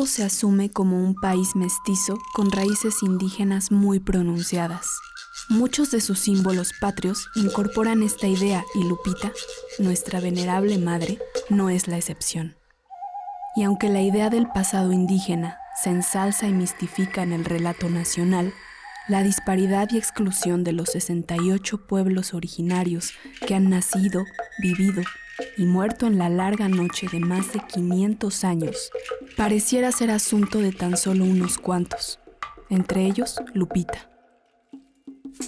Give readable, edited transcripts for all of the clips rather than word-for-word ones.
México se asume como un país mestizo con raíces indígenas muy pronunciadas. Muchos de sus símbolos patrios incorporan esta idea y Lupita, nuestra venerable madre, no es la excepción. Y aunque la idea del pasado indígena se ensalza y mistifica en el relato nacional, la disparidad y exclusión de los 68 pueblos originarios que han nacido, vivido y muerto en la larga noche de más de 500 años pareciera ser asunto de tan solo unos cuantos, entre ellos Lupita.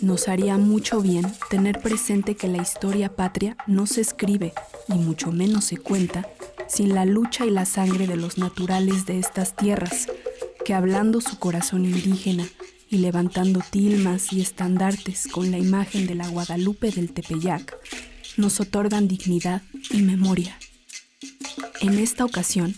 Nos haría mucho bien tener presente que la historia patria no se escribe, y mucho menos se cuenta, sin la lucha y la sangre de los naturales de estas tierras, que hablando su corazón indígena y levantando tilmas y estandartes con la imagen de la Guadalupe del Tepeyac, nos otorgan dignidad y memoria. En esta ocasión,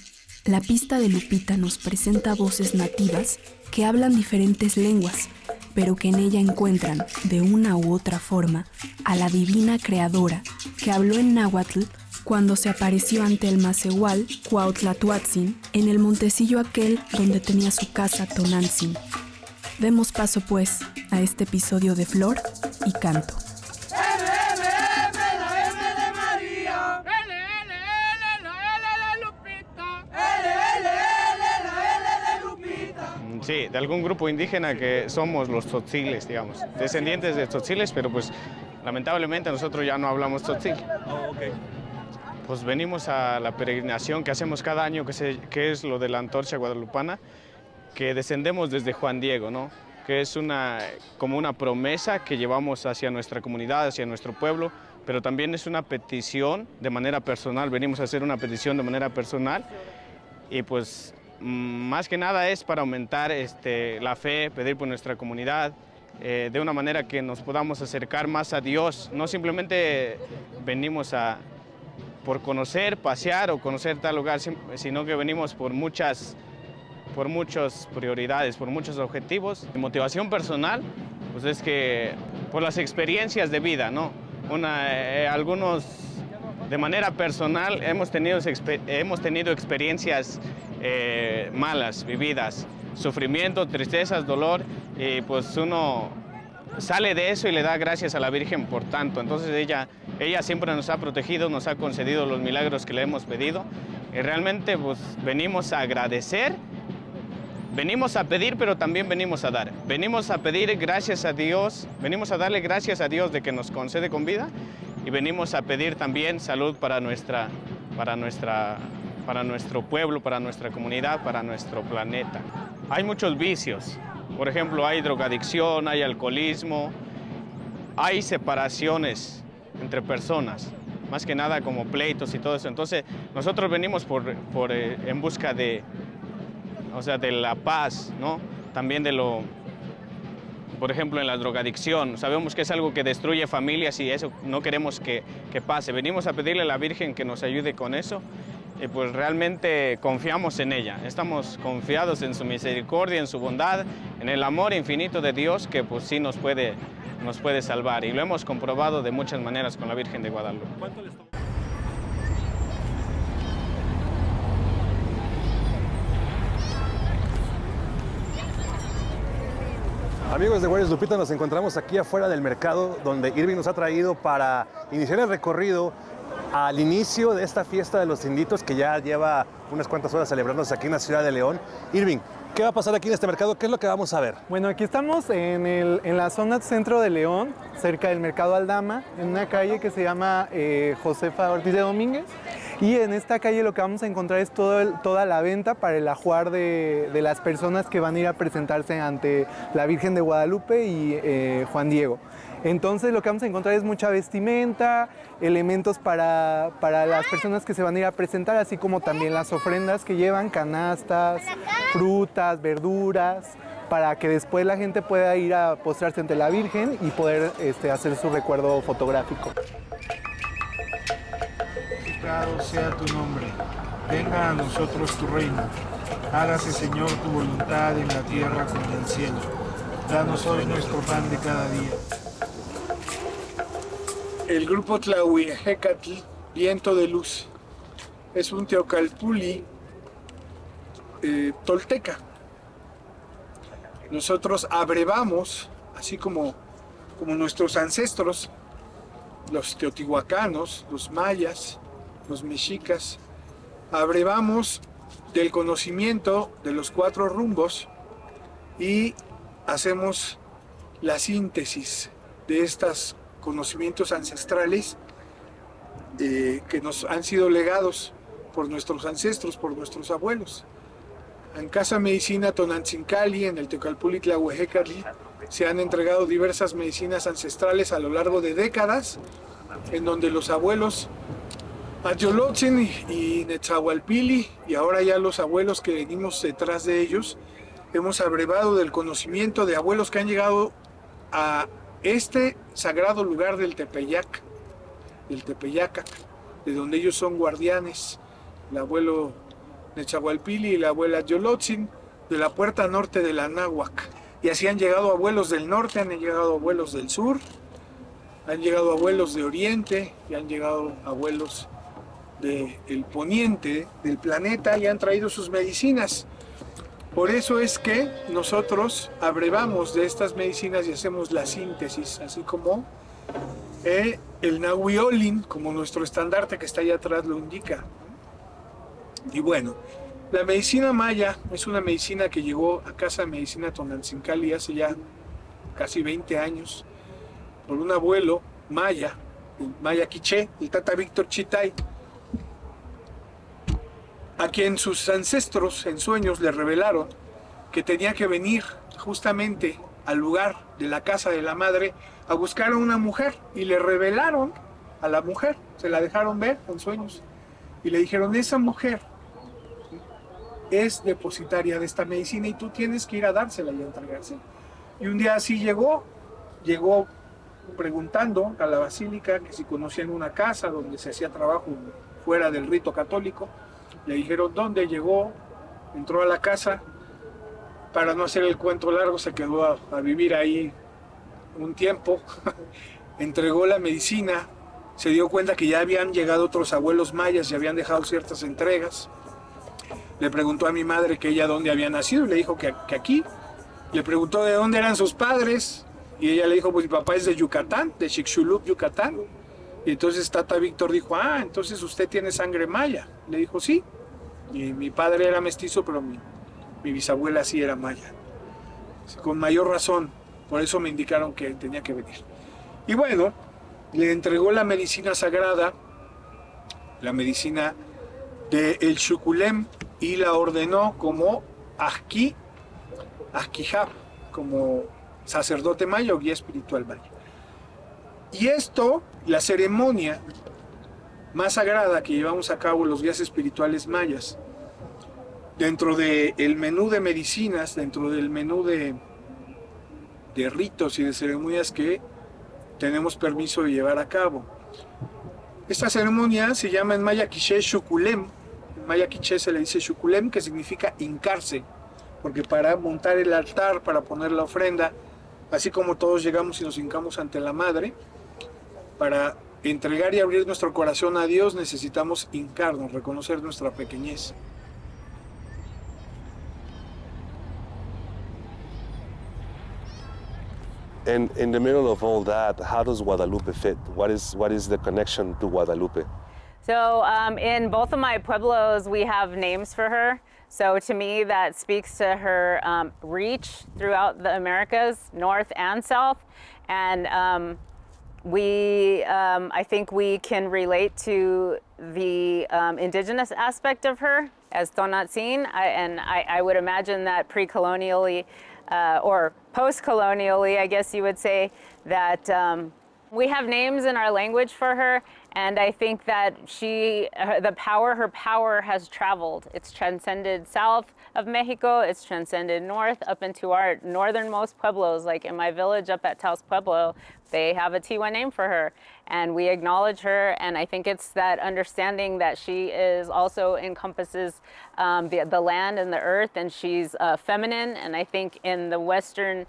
la pista de Lupita nos presenta voces nativas que hablan diferentes lenguas, pero que en ella encuentran, de una u otra forma, a la divina creadora que habló en náhuatl cuando se apareció ante el Macehual Cuauhtlatoatzin en el montecillo aquel donde tenía su casa Tonantzin. Demos paso, pues, a este episodio de Flor y Canto. Sí, de algún grupo indígena que somos los tzotziles, digamos, descendientes de tzotziles, pero pues lamentablemente nosotros ya no hablamos tzotzil. Oh, okay. Pues venimos a la peregrinación que hacemos cada año, que es lo de la antorcha guadalupana, que descendemos desde Juan Diego, ¿no? Que es como una promesa que llevamos hacia nuestra comunidad, hacia nuestro pueblo, pero también es una petición de manera personal, venimos a hacer una petición de manera personal y pues más que nada es para aumentar la fe, pedir por nuestra comunidad, de una manera que nos podamos acercar más a Dios. No simplemente venimos por conocer, pasear o conocer tal lugar, sino que venimos por muchas prioridades, por muchos objetivos. Mi motivación personal, pues es que por las experiencias de vida, ¿no? Algunos de manera personal hemos tenido experiencias malas, vividas, sufrimiento, tristezas, dolor, y pues uno sale de eso y le da gracias a la Virgen por tanto. Entonces ella siempre nos ha protegido, nos ha concedido los milagros que le hemos pedido, y realmente pues venimos a agradecer, venimos a pedir, pero también venimos a dar. Venimos a pedir gracias a Dios, venimos a darle gracias a Dios de que nos concede con vida, y venimos a pedir también salud para nuestro pueblo, para nuestra comunidad, para nuestro planeta. Hay muchos vicios, por ejemplo, hay drogadicción, hay alcoholismo, hay separaciones entre personas, más que nada como pleitos y todo eso. Entonces, nosotros venimos en busca de la paz, ¿no? También por ejemplo, en la drogadicción. Sabemos que es algo que destruye familias y eso no queremos que pase. Venimos a pedirle a la Virgen que nos ayude con eso. Y pues realmente confiamos en ella, estamos confiados en su misericordia, en su bondad, en el amor infinito de Dios que pues sí nos puede salvar, y lo hemos comprobado de muchas maneras con la Virgen de Guadalupe. ¿Cuánto les tomó? Amigos de Guayas Lupita, nos encontramos aquí afuera del mercado donde Irving nos ha traído para iniciar el recorrido al inicio de esta fiesta de los inditos que ya lleva unas cuantas horas celebrándose aquí en la ciudad de León. Irving, ¿qué va a pasar aquí en este mercado? ¿Qué es lo que vamos a ver? Bueno, aquí estamos en la zona centro de León, cerca del Mercado Aldama, en una calle que se llama Josefa Ortiz de Domínguez. Y en esta calle lo que vamos a encontrar es toda la venta para el ajuar de las personas que van a ir a presentarse ante la Virgen de Guadalupe y Juan Diego. Entonces lo que vamos a encontrar es mucha vestimenta, elementos para las personas que se van a ir a presentar, así como también las ofrendas que llevan, canastas, frutas, verduras, para que después la gente pueda ir a postrarse ante la Virgen y poder hacer su recuerdo fotográfico. Santificado sea tu nombre, venga a nosotros tu reino, hágase Señor tu voluntad en la tierra como en el cielo. Danos hoy nuestro pan de cada día. El grupo Tlahuihecatl, Viento de Luz, es un teocalpuli tolteca. Nosotros abrevamos, así como nuestros ancestros, los teotihuacanos, los mayas, los mexicas, abrevamos del conocimiento de los 4 rumbos y hacemos la síntesis de estos conocimientos ancestrales que nos han sido legados por nuestros ancestros, por nuestros abuelos. En Casa Medicina Tonantzin-Cali, en el Tecalpulitla Huejecali, se han entregado diversas medicinas ancestrales a lo largo de décadas, en donde los abuelos Ayolotzin y Netzahualpili, y ahora ya los abuelos que venimos detrás de ellos, hemos abrevado del conocimiento de abuelos que han llegado a este sagrado lugar del Tepeyac, de donde ellos son guardianes, el abuelo Netzahualpili y la abuela Yolotzin, de la puerta norte de la Náhuac. Y así han llegado abuelos del norte, han llegado abuelos del sur, han llegado abuelos de oriente y han llegado abuelos del poniente del planeta y han traído sus medicinas. Por eso es que nosotros abrevamos de estas medicinas y hacemos la síntesis, así como el Nahuiolin, como nuestro estandarte que está allá atrás lo indica. Y bueno, la medicina maya es una medicina que llegó a Casa Medicina Tonantzin-Cali hace ya casi 20 años por un abuelo maya, el maya quiché, el Tata Víctor Chitay, a quien sus ancestros en sueños le revelaron que tenía que venir justamente al lugar de la casa de la madre a buscar a una mujer, y le revelaron a la mujer, se la dejaron ver en sueños y le dijeron: esa mujer es depositaria de esta medicina y tú tienes que ir a dársela y a entregársela. Y un día así llegó preguntando a la basílica que si conocían una casa donde se hacía trabajo fuera del rito católico. Le dijeron dónde, llegó, entró a la casa. Para no hacer el cuento largo, se quedó a vivir ahí un tiempo, entregó la medicina, se dio cuenta que ya habían llegado otros abuelos mayas y habían dejado ciertas entregas. Le preguntó a mi madre que ella dónde había nacido y le dijo que aquí. Le preguntó de dónde eran sus padres y ella le dijo: pues mi papá es de Yucatán, de Xixulup, Yucatán. Y entonces Tata Víctor dijo: ah, entonces usted tiene sangre maya. Le dijo: sí. Y mi padre era mestizo, pero mi bisabuela sí era maya. Con mayor razón, por eso me indicaron que tenía que venir. Y bueno, le entregó la medicina sagrada, la medicina del Xuculem, y la ordenó como Ajquijab, como sacerdote maya o guía espiritual maya. Y esto, la ceremonia más sagrada que llevamos a cabo los guías espirituales mayas, dentro del menú de medicinas, dentro del menú de ritos y de ceremonias que tenemos permiso de llevar a cabo. Esta ceremonia se llama en maya quiché Xuculem. En maya quiché se le dice Xuculem, que significa hincarse, porque para montar el altar, para poner la ofrenda, así como todos llegamos y nos hincamos ante la madre, para entregar y abrir nuestro corazón a Dios necesitamos hincarnos, reconocer nuestra pequeñez. And in the middle of all that, how does Guadalupe fit? What is the connection to Guadalupe? So in both of my pueblos, we have names for her. So to me, that speaks to her reach throughout the Americas, north and south. And I think we can relate to the indigenous aspect of her as Tonantzin. I would imagine that pre-colonially or post-colonially, I guess you would say, that we have names in our language for her, and I think that her power has traveled. It's transcended south of Mexico, it's transcended north up into our northernmost pueblos. Like in my village up at Taos Pueblo, they have a Tiwa name for her, and we acknowledge her, and I think it's that understanding that she is also encompasses the land and the earth, and she's feminine, and I think in the Western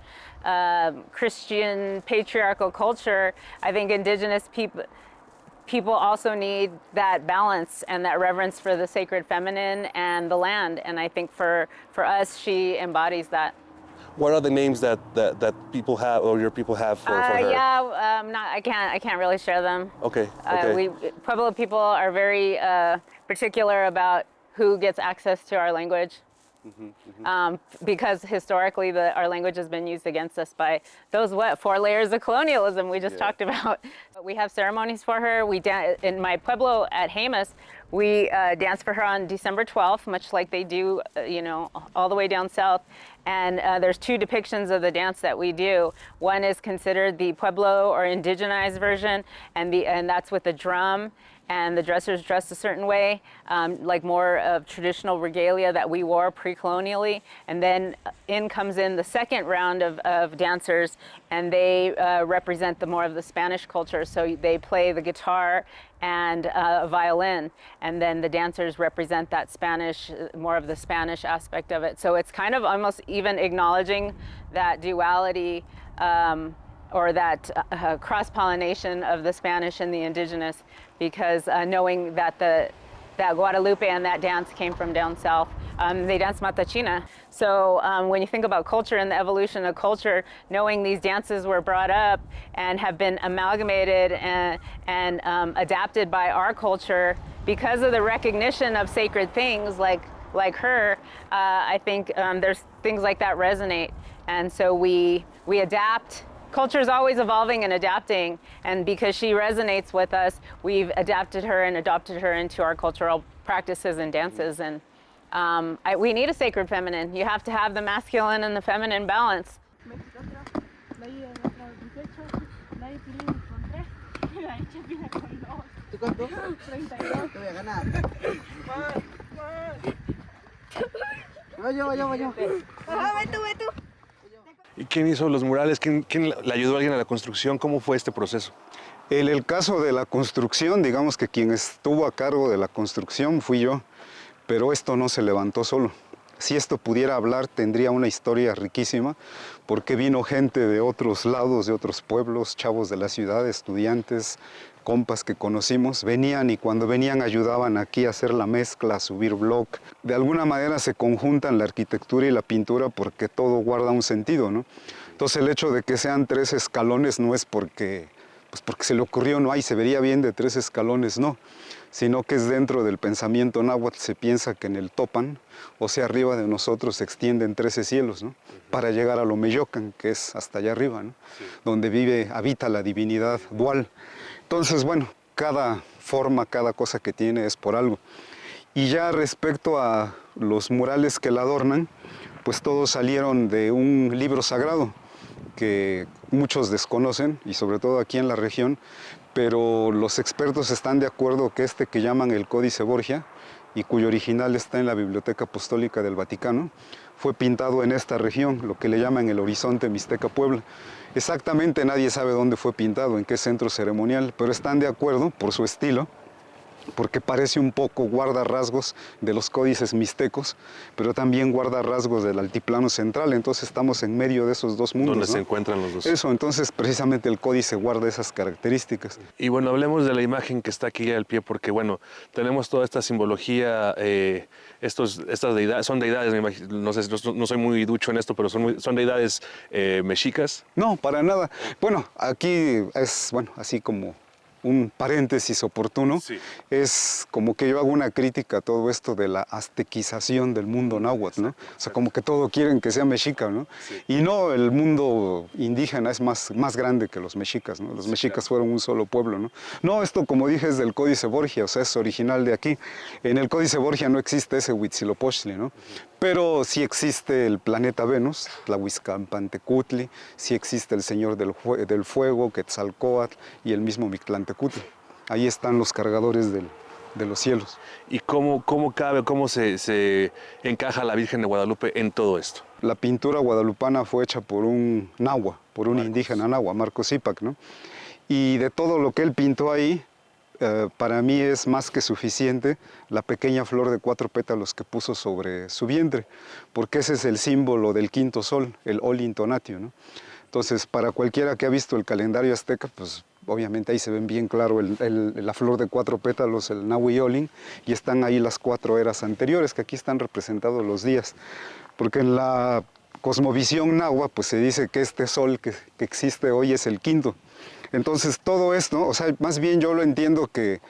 Christian patriarchal culture, I think indigenous people also need that balance and that reverence for the sacred feminine and the land. And I think for us, she embodies that. What are the names that people have, or your people have for her? Yeah, I can't really share them. Okay. Okay. Pueblo people are very particular about who gets access to our language. Because historically our language has been used against us by those 4 layers of colonialism we just talked about. But we have ceremonies for her. In my pueblo at Jemez, we dance for her on December 12th, much like they do, all the way down south. And there's 2 depictions of the dance that we do. One is considered the pueblo or indigenized version, and that's with the drum. And the dressers dressed a certain way, like more of traditional regalia that we wore pre-colonially. And then comes in the second round of dancers, and they represent more of the Spanish culture. So they play the guitar and a violin, and then the dancers represent that Spanish, more of the Spanish aspect of it. So it's kind of almost even acknowledging that duality, or that cross-pollination of the Spanish and the indigenous, because knowing that that Guadalupe and that dance came from down south. They dance Matachina. So when you think about culture and the evolution of culture, knowing these dances were brought up and have been amalgamated and adapted by our culture because of the recognition of sacred things like her, I think there's things like that resonate. And so we adapt. Culture is always evolving and adapting, and because she resonates with us, we've adapted her and adopted her into our cultural practices and dances. And we need a sacred feminine. You have to have the masculine and the feminine balance. ¿Y quién hizo los murales? ¿Quién le ayudó a alguien a la construcción? ¿Cómo fue este proceso? En el caso de la construcción, digamos que quien estuvo a cargo de la construcción fui yo, pero esto no se levantó solo. Si esto pudiera hablar, tendría una historia riquísima, porque vino gente de otros lados, de otros pueblos, chavos de la ciudad, estudiantes, compas que conocimos, venían y cuando venían ayudaban aquí a hacer la mezcla, a subir block. De alguna manera se conjuntan la arquitectura y la pintura porque todo guarda un sentido, ¿no? Entonces el hecho de que sean 3 escalones no es porque se le ocurrió, no hay, se vería bien de 3 escalones, no, sino que es dentro del pensamiento náhuatl. Se piensa que en el Topan, o sea, arriba de nosotros, se extienden 13 cielos, ¿no? Para llegar a Lomeyocan, que es hasta allá arriba, ¿no? Donde habita la divinidad dual. Entonces, bueno, cada forma, cada cosa que tiene es por algo. Y ya respecto a los murales que la adornan, pues todos salieron de un libro sagrado que muchos desconocen, y sobre todo aquí en la región, pero los expertos están de acuerdo que que llaman el Códice Borgia, y cuyo original está en la Biblioteca Apostólica del Vaticano, fue pintado en esta región, lo que le llaman el Horizonte Mixteca Puebla. Exactamente nadie sabe dónde fue pintado, en qué centro ceremonial, pero están de acuerdo por su estilo, porque parece un poco, guarda rasgos de los códices mixtecos, pero también guarda rasgos del altiplano central. Entonces estamos en medio de esos dos mundos, donde ¿no? se encuentran los dos. Eso, entonces precisamente el códice guarda esas características. Y bueno, hablemos de la imagen que está aquí al pie, porque bueno, tenemos toda esta simbología, estas deidades, son deidades, me imagino, no sé, no soy muy ducho en esto, pero son deidades mexicas. No, para nada. Bueno, aquí es, así como un paréntesis oportuno, sí. Es como que yo hago una crítica a todo esto de la aztequización del mundo náhuatl, ¿no? O sea, como que todo quieren que sea mexica, ¿no? Sí. Y no, el mundo indígena es más grande que los mexicas, ¿no? Los mexicas fueron un solo pueblo, ¿no? No, esto, como dije, es del Códice Borgia, o sea, es original de aquí. En el Códice Borgia no existe ese Huitzilopochtli, ¿no? Pero sí existe el planeta Venus, Tlahuizcamantecutli, sí existe el Señor del Fuego, Quetzalcóatl, y el mismo Mictlantecutli. Ahí están los cargadores de los cielos. ¿Y cómo se encaja la Virgen de Guadalupe en todo esto? La pintura guadalupana fue hecha por un nahua, por un indígena nahua, Marcos Zipac, ¿no? Y de todo lo que él pintó ahí, para mí es más que suficiente la pequeña flor de 4 pétalos que puso sobre su vientre, porque ese es el símbolo del quinto sol, el Olintonatio, ¿no? Entonces, para cualquiera que ha visto el calendario azteca, pues obviamente ahí se ven bien claro la flor de 4 pétalos, el Nahui-Olin, y están ahí las 4 eras anteriores, que aquí están representados los días. Porque en la cosmovisión nahua, pues se dice que este sol que existe hoy es el quinto. Entonces todo esto, o sea, más bien yo lo entiendo que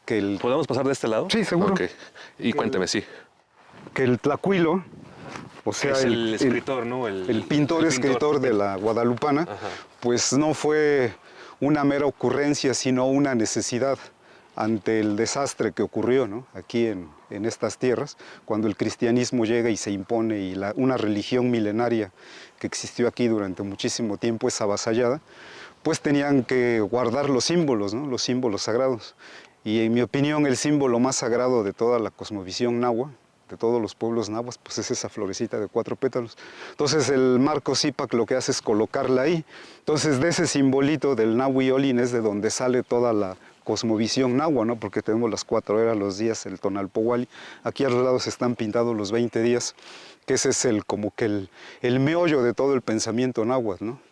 el... ¿Podemos pasar de este lado? Sí, seguro. Ok. Y cuénteme, sí. Que el tlacuilo, o sea, es el escritor, ¿no? El pintor escritor de la guadalupana, Ajá. pues no fue una mera ocurrencia, sino una necesidad ante el desastre que ocurrió, ¿no? Aquí en estas tierras, cuando el cristianismo llega y se impone y una religión milenaria que existió aquí durante muchísimo tiempo es avasallada, pues tenían que guardar los símbolos, ¿no? Los símbolos sagrados. Y en mi opinión el símbolo más sagrado de toda la cosmovisión nahua, de todos los pueblos nahuas, pues es esa florecita de 4 pétalos. Entonces el Marco Zipac lo que hace es colocarla ahí. Entonces de ese simbolito del Nahui-Olin es de donde sale toda la cosmovisión nahua, ¿no? Porque tenemos las 4 eras, los días, el Tonalpohualli. Aquí a los lados están pintados los 20 días, que ese es como que el meollo de todo el pensamiento náhuatl, ¿no?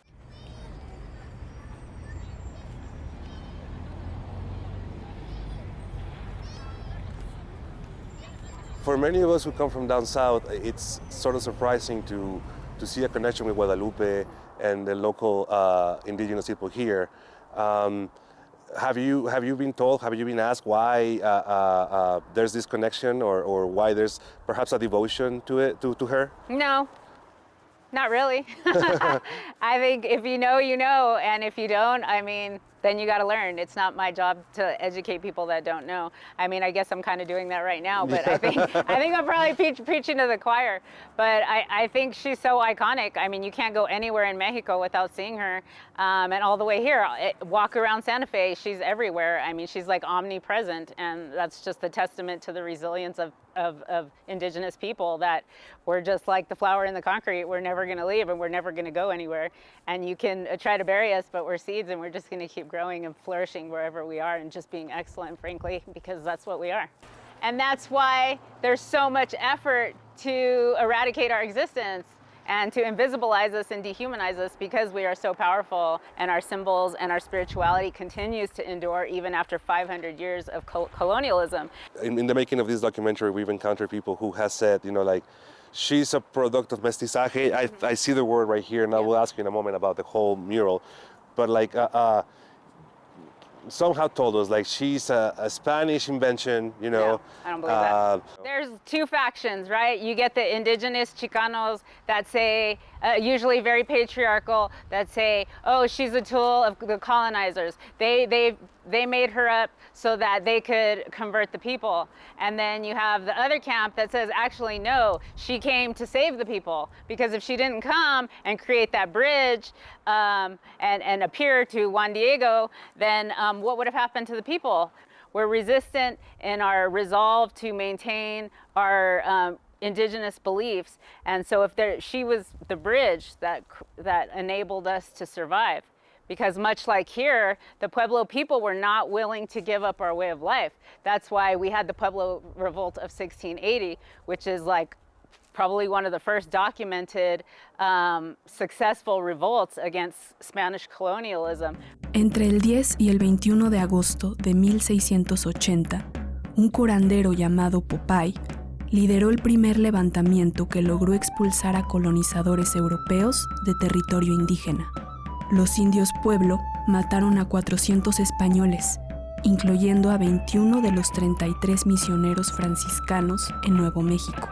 For many of us who come from down south, it's sort of surprising to see a connection with Guadalupe and the local indigenous people here. Have you been told, have you been asked why there's this connection or why there's perhaps a devotion to her? No, not really. I think if you know, you know, and if you don't, I mean, then you got to learn. It's not my job to educate people that don't know. I mean, I guess I'm kind of doing that right now, but I think I'm probably preaching to the choir. But I think she's so iconic. I mean, you can't go anywhere in Mexico without seeing her. And all the way here, walk around Santa Fe, she's everywhere. I mean, she's like omnipresent, and that's just a testament to the resilience of indigenous people, that we're just like the flower in the concrete. We're never going to leave, and we're never going to go anywhere. And you can try to bury us, but we're seeds, and we're just going to keep growing and flourishing wherever we are, and just being excellent, frankly, because that's what we are. And that's why there's so much effort to eradicate our existence and to invisibilize us and dehumanize us, because we are so powerful, and our symbols and our spirituality continues to endure even after 500 years of colonialism. In the making of this documentary, we've encountered people who have said, you know, like, she's a product of mestizaje. I see the word right here, and I will ask you in a moment about the whole mural. But like, somehow told us like she's a Spanish invention, you know. No, I don't believe that. There's 2 factions, right? You get the indigenous Chicanos that say, usually very patriarchal, that say, oh, she's a tool of the colonizers. They made her up so that they could convert the people. And then you have the other camp that says, actually, no, she came to save the people. Because if she didn't come and create that bridge and appear to Juan Diego, then what would have happened to the people? We're resistant in our resolve to maintain our indigenous beliefs. And so she was the bridge that enabled us to survive. Because much like here, the Pueblo people were not willing to give up our way of life. That's why we had the Pueblo Revolt of 1680, which is like probably one of the first documented successful revolts against Spanish colonialism. Entre el 10 y el 21 de agosto de 1680, un curandero llamado Popay lideró el primer levantamiento que logró expulsar a colonizadores europeos de territorio indígena. Los indios Pueblo mataron a 400 españoles, incluyendo a 21 de los 33 misioneros franciscanos en Nuevo México.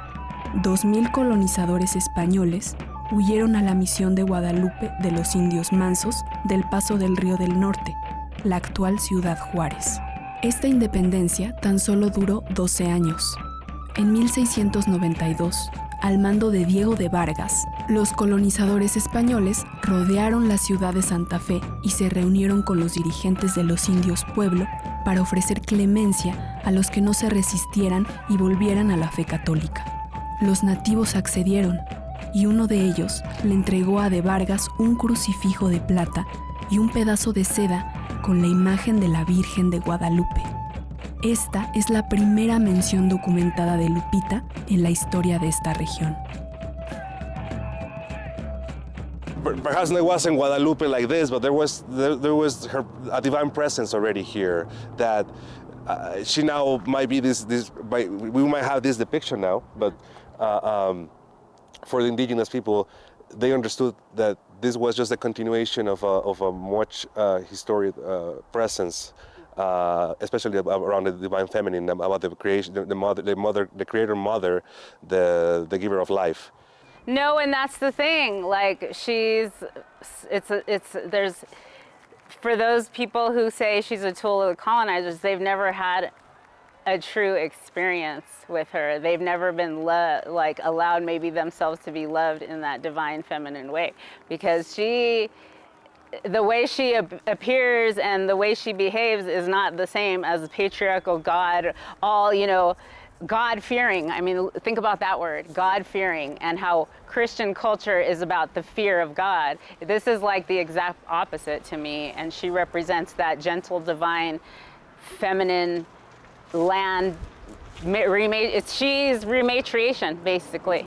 2,000 colonizadores españoles huyeron a la misión de Guadalupe de los indios mansos del paso del Río del Norte, la actual Ciudad Juárez. Esta independencia tan solo duró 12 años. En 1692, al mando de Diego de Vargas, los colonizadores españoles rodearon la ciudad de Santa Fe y se reunieron con los dirigentes de los indios Pueblo para ofrecer clemencia a los que no se resistieran y volvieran a la fe católica. Los nativos accedieron y uno de ellos le entregó a de Vargas un crucifijo de plata y un pedazo de seda con la imagen de la Virgen de Guadalupe. Esta es la primera mención documentada de Lupita en la historia de esta región. perhaps it wasn't Guadalupe like this, but there was a divine presence already here that she now might be we might have this depiction now, but for the indigenous people, they understood that this was just a continuation of a much historic presence, especially around the divine feminine, about the creation, the creator mother, the giver of life. No, and that's the thing. Like there's, for those people who say she's a tool of the colonizers, they've never had a true experience with her. They've never been allowed maybe themselves to be loved in that divine feminine way, because the way she appears and the way she behaves is not the same as the patriarchal God, God-fearing. I mean, think about that word, God-fearing, and how Christian culture is about the fear of God. This is like the exact opposite to me, and she represents that gentle, divine, feminine land. She's rematriation, basically.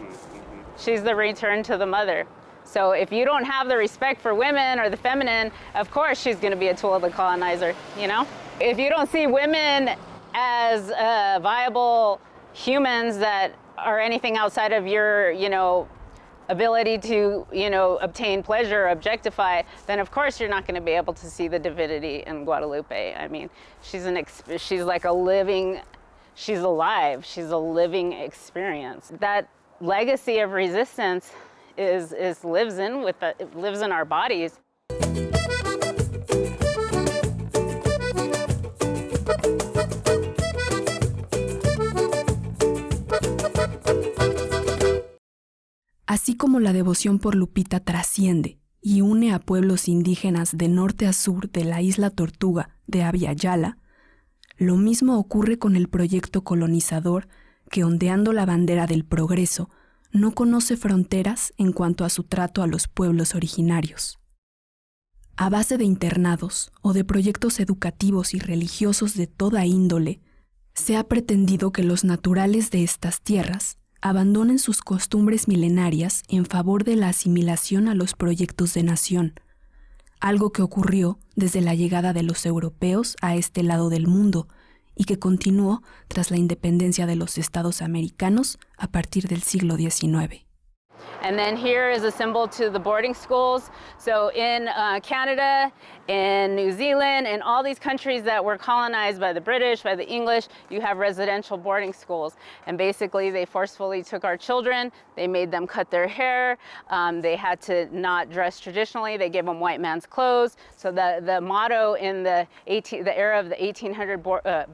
She's the return to the mother. So if you don't have the respect for women or the feminine, of course she's going to be a tool of the colonizer, you know? If you don't see women as viable humans that are anything outside of your, ability to, obtain pleasure or objectify, then of course you're not going to be able to see the divinity in Guadalupe. I mean, she's like a living, she's alive. She's a living experience. That legacy of resistance lives in our bodies. Así como la devoción por Lupita trasciende y une a pueblos indígenas de norte a sur de la isla Tortuga de Abya Yala, lo mismo ocurre con el proyecto colonizador que, ondeando la bandera del progreso, no conoce fronteras en cuanto a su trato a los pueblos originarios. A base de internados o de proyectos educativos y religiosos de toda índole, se ha pretendido que los naturales de estas tierras abandonen sus costumbres milenarias en favor de la asimilación a los proyectos de nación, algo que ocurrió desde la llegada de los europeos a este lado del mundo y que continuó tras la independencia de los Estados americanos a partir del siglo XIX. And then here is a symbol to the boarding schools. So in Canada, in New Zealand, in all these countries that were colonized by the British, by the English, you have residential boarding schools. And basically they forcefully took our children, they made them cut their hair, they had to not dress traditionally, they gave them white man's clothes. So the motto in the era of the 1800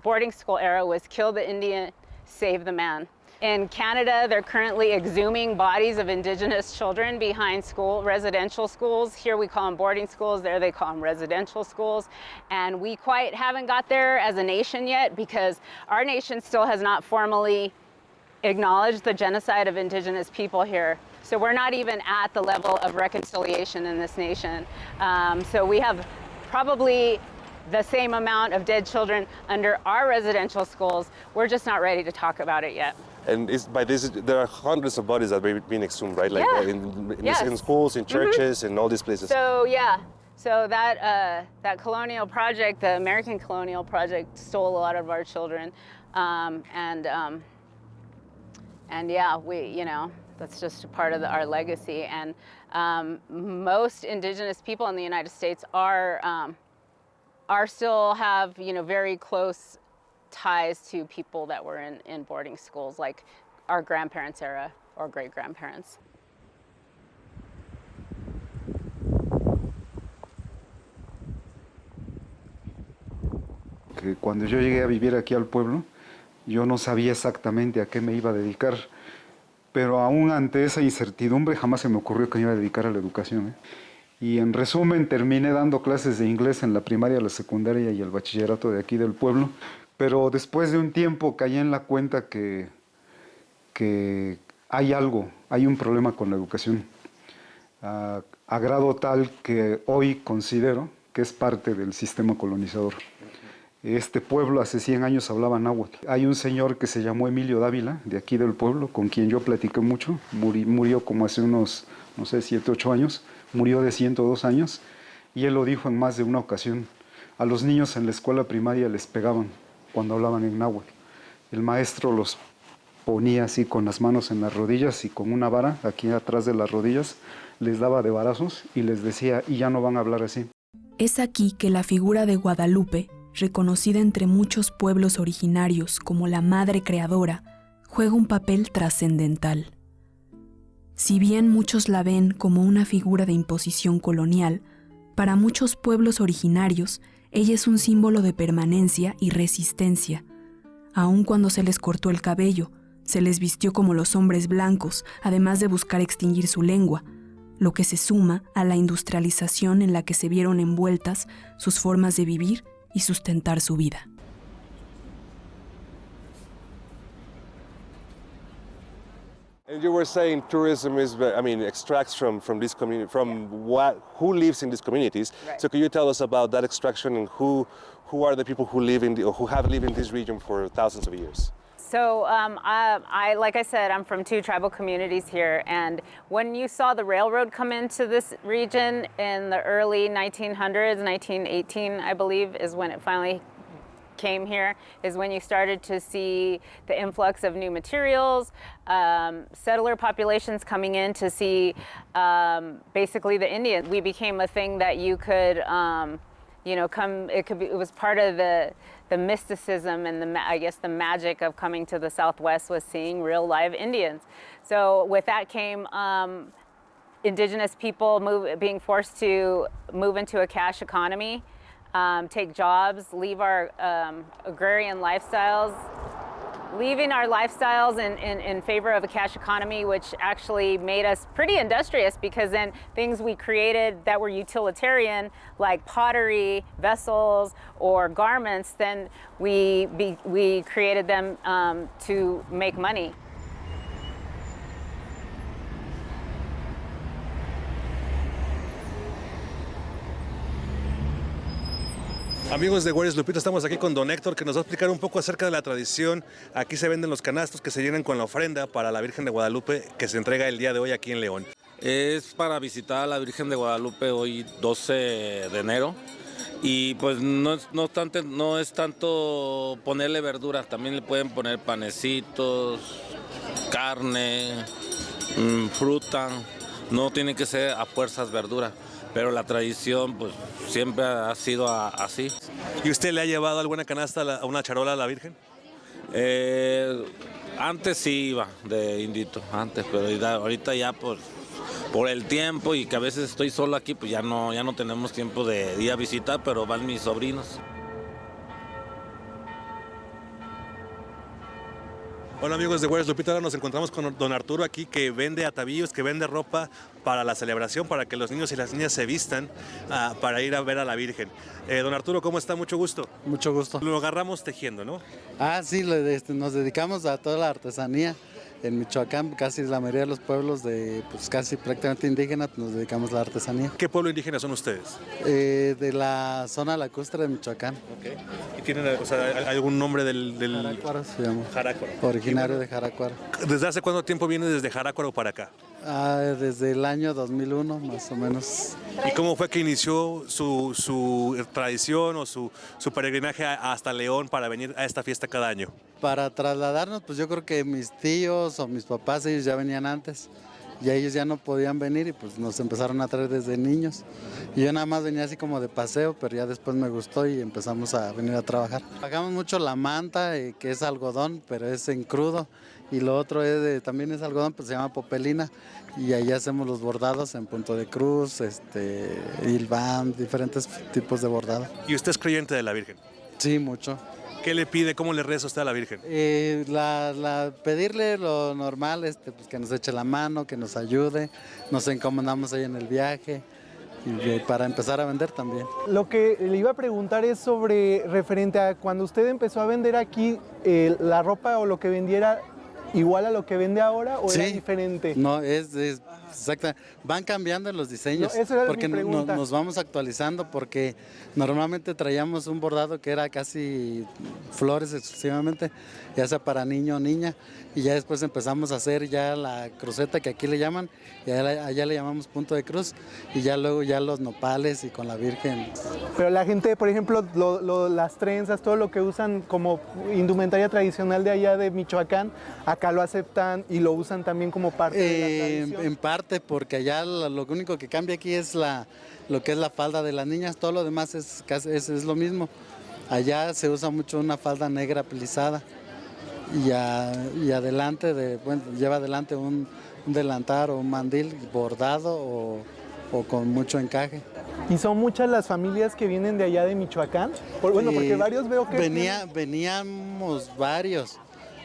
boarding school era was kill the Indian, save the man. In Canada, they're currently exhuming bodies of Indigenous children behind residential schools. Here we call them boarding schools, there they call them residential schools. And we quite haven't got there as a nation yet, because our nation still has not formally acknowledged the genocide of Indigenous people here. So we're not even at the level of reconciliation in this nation. So we have probably the same amount of dead children under our residential schools. We're just not ready to talk about it yet. And by this, there are hundreds of bodies that have been exhumed, right? Like in schools, in churches, in all these places. So yeah, so that colonial project, the American colonial project, stole a lot of our children, and yeah, that's just a part of our legacy. And most Indigenous people in the United States are still have very close ties to people that were in boarding schools, like our grandparents' era or great-grandparents. Que cuando yo llegué a vivir aquí al pueblo, yo no sabía exactamente a qué me iba a dedicar, pero aún ante esa incertidumbre jamás se me ocurrió que me iba a dedicar a la educación, Y en resumen, terminé dando clases de inglés en la primaria, la secundaria y el bachillerato de aquí del pueblo. Pero después de un tiempo caí en la cuenta que hay un problema con la educación. A grado tal que hoy considero que es parte del sistema colonizador. Este pueblo hace 100 años hablaba náhuatl. Hay un señor que se llamó Emilio Dávila, de aquí del pueblo, con quien yo platiqué mucho. Murió como hace unos, 7, 8 años. murió de 102 años, y él lo dijo en más de una ocasión. A los niños en la escuela primaria les pegaban cuando hablaban en náhuatl. El maestro los ponía así con las manos en las rodillas y con una vara aquí atrás de las rodillas, les daba de varazos y les decía, y ya no van a hablar así. Es aquí que la figura de Guadalupe, reconocida entre muchos pueblos originarios como la madre creadora, juega un papel trascendental. Si bien muchos la ven como una figura de imposición colonial, para muchos pueblos originarios, ella es un símbolo de permanencia y resistencia. Aun cuando se les cortó el cabello, se les vistió como los hombres blancos, además de buscar extinguir su lengua, lo que se suma a la industrialización en la que se vieron envueltas sus formas de vivir y sustentar su vida. And you were saying tourism is, extracts from this community, from who lives in these communities. Right. So could you tell us about that extraction and who are the people who live or who have lived in this region for thousands of years? So like I said, I'm from 2 tribal communities here, and when you saw the railroad come into this region in the early 1900s, 1918, I believe, is when it finally came here, is when you started to see the influx of new materials, settler populations coming in to see basically the Indians. We became a thing that you could, come. It was part of the mysticism and the magic of coming to the Southwest was seeing real live Indians. So with that came indigenous people being forced to move into a cash economy. Take jobs, leave our agrarian lifestyles, leaving our lifestyles in favor of a cash economy, which actually made us pretty industrious, because then things we created that were utilitarian, like pottery, vessels, or garments, then we created them to make money. Amigos de Juárez Lupita, estamos aquí con don Héctor, que nos va a explicar un poco acerca de la tradición. Aquí se venden los canastos que se llenan con la ofrenda para la Virgen de Guadalupe, que se entrega el día de hoy aquí en León. Es para visitar a la Virgen de Guadalupe hoy 12 de enero. Y pues no es tanto ponerle verduras, también le pueden poner panecitos, carne, fruta, no tiene que ser a fuerzas verduras. Pero la tradición pues siempre ha sido así. ¿Y usted le ha llevado alguna canasta a una charola a la Virgen? Antes sí iba de indito, pero ahorita ya pues por el tiempo y que a veces estoy solo aquí, pues ya no tenemos tiempo de ir a visitar, pero van mis sobrinos. Hola amigos de Juárez Lupita, ahora nos encontramos con don Arturo aquí, que vende atavíos, que vende ropa para la celebración, para que los niños y las niñas se vistan para ir a ver a la Virgen. Don Arturo, ¿cómo está? Mucho gusto. Mucho gusto. Lo agarramos tejiendo, ¿no? Sí, nos dedicamos a toda la artesanía. En Michoacán, casi la mayoría de los pueblos casi prácticamente indígenas, nos dedicamos a la artesanía. ¿Qué pueblo indígena son ustedes? De la zona lacustre de Michoacán. Okay. ¿Y tienen algún nombre del...? Jaracuaro se llama. Jaracuaro. Originario de Jaracuaro. ¿Desde hace cuánto tiempo viene desde Jaracuaro para acá? Desde el año 2001, más o menos. ¿Y cómo fue que inició su tradición o su peregrinaje hasta León para venir a esta fiesta cada año? Para trasladarnos, pues yo creo que mis tíos o mis papás, ellos ya venían antes. Y ellos ya no podían venir y pues nos empezaron a traer desde niños. Y yo nada más venía así como de paseo, pero ya después me gustó y empezamos a venir a trabajar. Pagamos mucho la manta, que es algodón, pero es en crudo. Y lo otro también es algodón, pues se llama popelina. Y ahí hacemos los bordados en punto de cruz, hilván, diferentes tipos de bordado. ¿Y usted es creyente de la Virgen? Sí, mucho. ¿Qué le pide? ¿Cómo le reza usted a la Virgen? Pedirle lo normal, pues que nos eche la mano, que nos ayude, nos encomendamos ahí en el viaje y para empezar a vender también. Lo que le iba a preguntar es referente a cuando usted empezó a vender aquí, la ropa o lo que vendiera igual a lo que vende ahora o sí, era diferente. No, es exacto. Van cambiando los diseños, No, esa era mi porque pregunta. nos vamos actualizando, porque normalmente traíamos un bordado que era casi flores exclusivamente, ya sea para niño o niña, y ya después empezamos a hacer ya la cruceta que aquí le llaman, y allá le llamamos punto de cruz, y ya luego ya los nopales y con la Virgen. Pero la gente, por ejemplo, las trenzas, todo lo que usan como indumentaria tradicional de allá de Michoacán, acá lo aceptan y lo usan también como parte de la tradición. En parte, porque allá lo único que cambia aquí es lo que es la falda de las niñas, todo lo demás es lo mismo. Allá se usa mucho una falda negra plisada y adelante, lleva adelante un delantal o un mandil bordado o con mucho encaje. ¿Y son muchas las familias que vienen de allá de Michoacán? Porque varios veo que... Veníamos varios,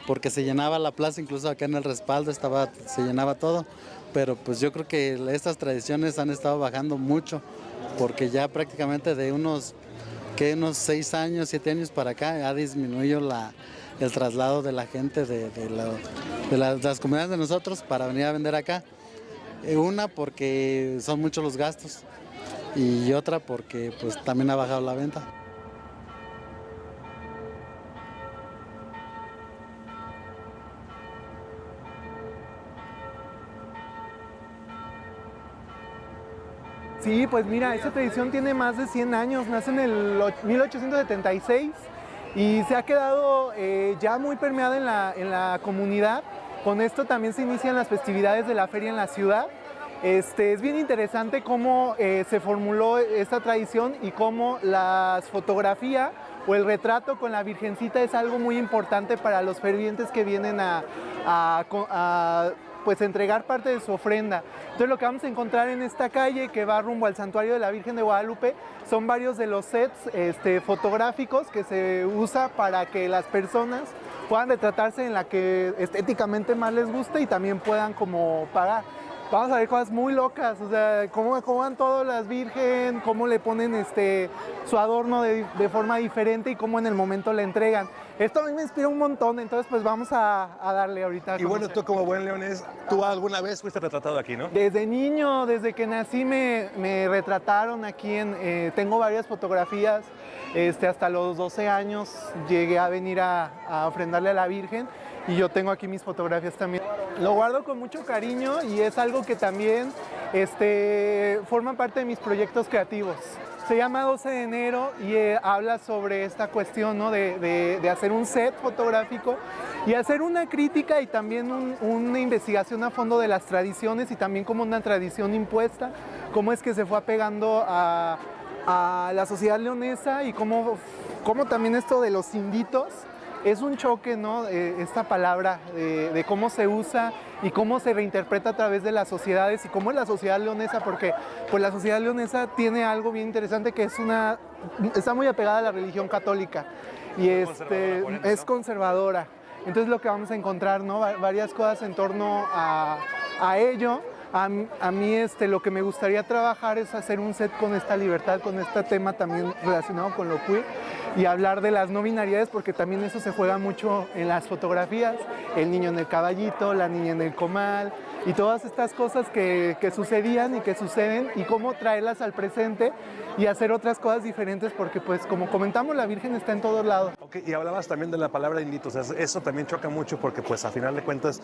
porque se llenaba la plaza, incluso acá en el respaldo se llenaba todo. Pero pues yo creo que estas tradiciones han estado bajando mucho, porque ya prácticamente de unos 6 años, 7 años para acá ha disminuido el traslado de la gente de las comunidades de nosotros para venir a vender acá. Una porque son muchos los gastos y otra porque pues también ha bajado la venta. Sí, pues mira, esta tradición tiene más de 100 años, nace en el 1876 y se ha quedado ya muy permeada en la comunidad. Con esto también se inician las festividades de la feria en la ciudad. Es bien interesante cómo se formuló esta tradición y cómo la fotografía o el retrato con la Virgencita es algo muy importante para los fervientes que vienen a pues entregar parte de su ofrenda. Entonces lo que vamos a encontrar en esta calle que va rumbo al Santuario de la Virgen de Guadalupe son varios de los sets fotográficos que se usa para que las personas puedan retratarse en la que estéticamente más les gusta y también puedan como pagar. Vamos a ver cosas muy locas, o sea, cómo van todas las virgen, cómo le ponen su adorno de forma diferente y cómo en el momento le entregan. Esto a mí me inspira un montón, entonces pues vamos a darle ahorita. Y bueno, tú como buen leonés, tú alguna vez fuiste retratado aquí, ¿no? Desde niño, desde que nací me retrataron aquí, tengo varias fotografías, hasta los 12 años llegué a venir a ofrendarle a la Virgen. Y yo tengo aquí mis fotografías también. Lo guardo con mucho cariño y es algo que también forma parte de mis proyectos creativos. Se llama 12 de enero y habla sobre esta cuestión, ¿no? de hacer un set fotográfico y hacer una crítica y también una investigación a fondo de las tradiciones y también como una tradición impuesta, cómo es que se fue apegando a la sociedad leonesa y cómo también esto de los inditos es un choque, ¿no? Esta palabra de cómo se usa y cómo se reinterpreta a través de las sociedades y cómo es la sociedad leonesa, porque pues la sociedad leonesa tiene algo bien interesante que está muy apegada a la religión católica y es conservadora. Entonces lo que vamos a encontrar, ¿no? Varias cosas en torno a ello. A mí lo que me gustaría trabajar es hacer un set con esta libertad, con este tema también relacionado con lo queer y hablar de las no binariedades porque también eso se juega mucho en las fotografías, el niño en el caballito, la niña en el comal y todas estas cosas que sucedían y que suceden y cómo traerlas al presente y hacer otras cosas diferentes porque pues como comentamos la Virgen está en todos lados. Okay, y hablabas también de la palabra indito, o sea, eso también choca mucho porque pues a final de cuentas